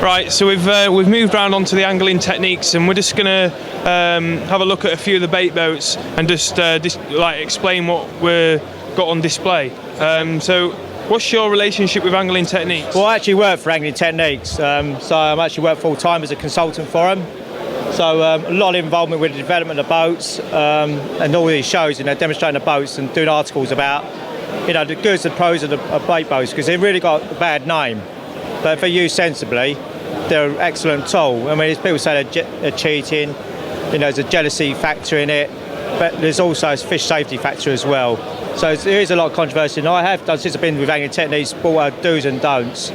Right, so we've moved around onto the Angling Techniques, and we're just gonna have a look at a few of the bait boats and just like explain what we've got on display. So, what's your relationship with Angling Techniques? Well, I actually work for Angling Techniques, so I'm actually work full time as a consultant for them. So a lot of involvement with the development of boats and all these shows, demonstrating the boats and doing articles about, the goods and pros of bait boats, because they've really got a bad name. But if they're used sensibly, they're an excellent tool. I mean, people say they're cheating, there's a jealousy factor in it, but there's also a fish safety factor as well. So there is a lot of controversy, and I have done, since I've been with Angling Techniques, brought out do's and don'ts.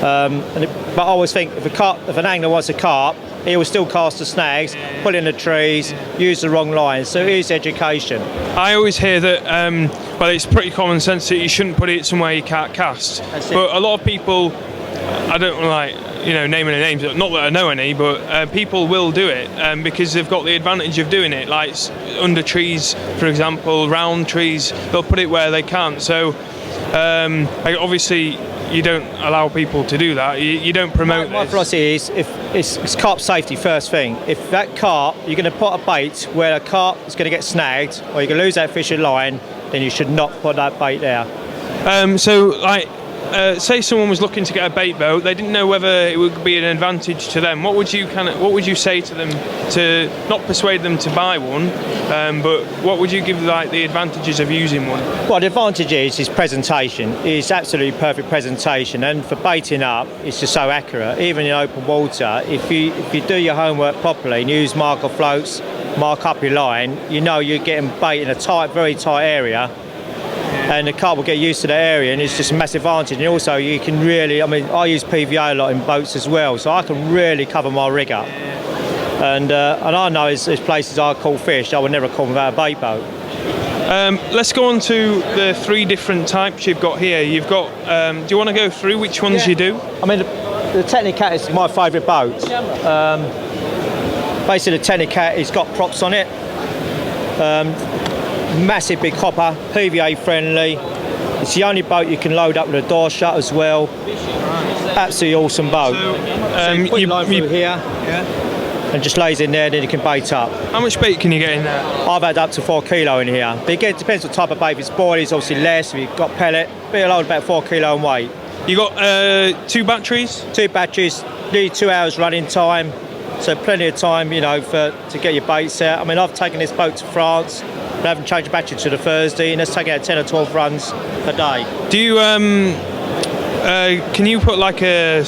But I always think if an angler wants a carp, he will still cast the snags, pull in the trees, use the wrong lines. So it is education. I always hear that, well, it's pretty common sense that you shouldn't put it somewhere you can't cast. But a lot of people, I don't like, naming any names, not that I know any, but people will do it because they've got the advantage of doing it. Like under trees, for example, round trees, they'll put it where they can't. So obviously, you don't allow people to do that. You don't promote My philosophy is, if it's carp safety first thing. If that carp, you're going to put a bait where a carp is going to get snagged, or you're going to lose that fish in line, then you should not put that bait there. Say someone was looking to get a bait boat, they didn't know whether it would be an advantage to them. What would you say to them to not persuade them to buy one, but what would you give the advantages of using one? Well, the advantage is presentation. It's absolutely perfect presentation, and for baiting up, it's just so accurate. Even in open water, if you do your homework properly and use marker floats, mark up your line, you're getting bait in a very tight area. And the carp will get used to the area, and it's just a massive advantage. And also, you can really, I use PVA a lot in boats as well, so I can really cover my rig up. And I know there's places I call fish I would never call without a bait boat. Let's go on to the 3 different types you've got here. You've got, do you want to go through which ones you do? I mean, the Technicat is my favourite boat. Basically, the Technicat has got props on it. Massive big hopper, PVA friendly. It's the only boat you can load up with a door shut as well. Absolutely awesome boat. So you put your line through here and just lays in there, then you can bait up. How much bait can you get in there? I've had up to 4 kilo in here. But again, it depends what type of bait. If it's boilies, obviously less. If you've got pellet, be a load about 4 kilo in weight. You got 2 batteries? 2 batteries, nearly 2 hours running time. So plenty of time, to get your baits out. I mean, I've taken this boat to France. I haven't changed the battery to the Thursday, and it's taking out 10 or 12 runs a day. Do you can you put like a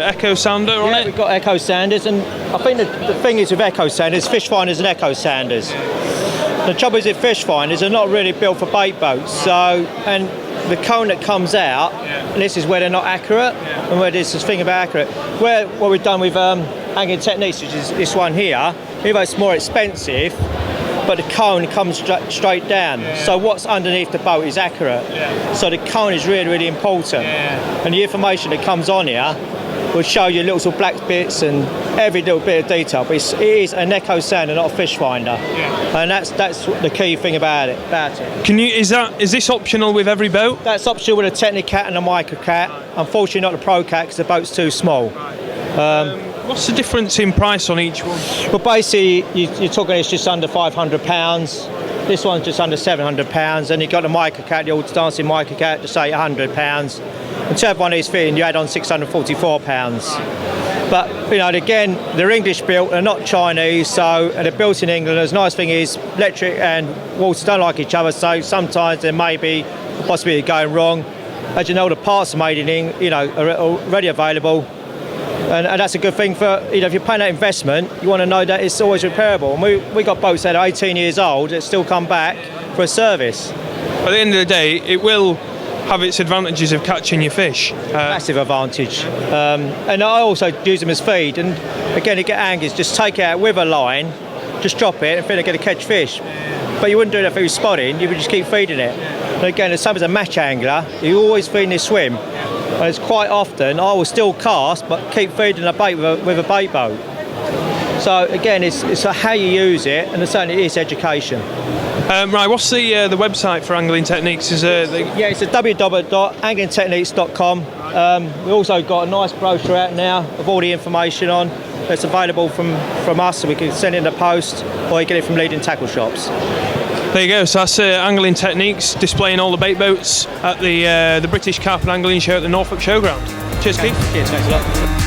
echo sounder on it? We've got echo sounders, and I think the thing is with echo sounders, fish finders and echo sounders. The trouble is with fish finders, they're not really built for bait boats. So, and the cone that comes out, and this is where they're not accurate, and where there's this thing about accurate. What we've done with Angling Techniques, which is this one here, even though it's more expensive, but the cone comes straight down. So what's underneath the boat is accurate. So the cone is really, really important. And the information that comes on here will show you little sort of black bits and every little bit of detail. But it is an echo sounder, not a fish finder. And that's the key thing about it. Is this optional with every boat? That's optional with a Technicat and a Microcat. Unfortunately, not the Pro Cat because the boat's too small. What's the difference in price on each one? Well, basically, you're talking it's just under £500. This one's just under £700. And you've got the Microcat, the old dancing Microcat, just say £100. And to have one of these fitting, you add on £644. But, again, they're English built, they're not Chinese, and they're built in England. The nice thing is, electric and water don't like each other, so sometimes there may be a possibility of going wrong. As you know, the parts are made in England, are already available. And that's a good thing for, if you're paying that investment, you want to know that it's always repairable. And we got boats that are 18 years old that still come back for a service. At the end of the day, it will have its advantages of catching your fish. Massive advantage. And I also use them as feed. And again, you get anglers, just take it out with a line, just drop it and think they're going to catch fish. But you wouldn't do that if it was spotting, you would just keep feeding it. And again, as a match angler, you always feed this swim. And it's quite often I will still cast but keep feeding a bait with a bait boat. So again, it's how you use it, and certainly it's education. Right, what's the website for Angling Techniques? Is Yeah, it's at www.anglingtechniques.com. We've also got a nice brochure out now of all the information on. It's available from us, so we can send it in the post, or you get it from leading tackle shops. There you go. So that's Angling Techniques, displaying all the bait boats at the British Carp and Angling Show at the Norfolk Showground. Cheers, Keith. Cheers, thanks a lot.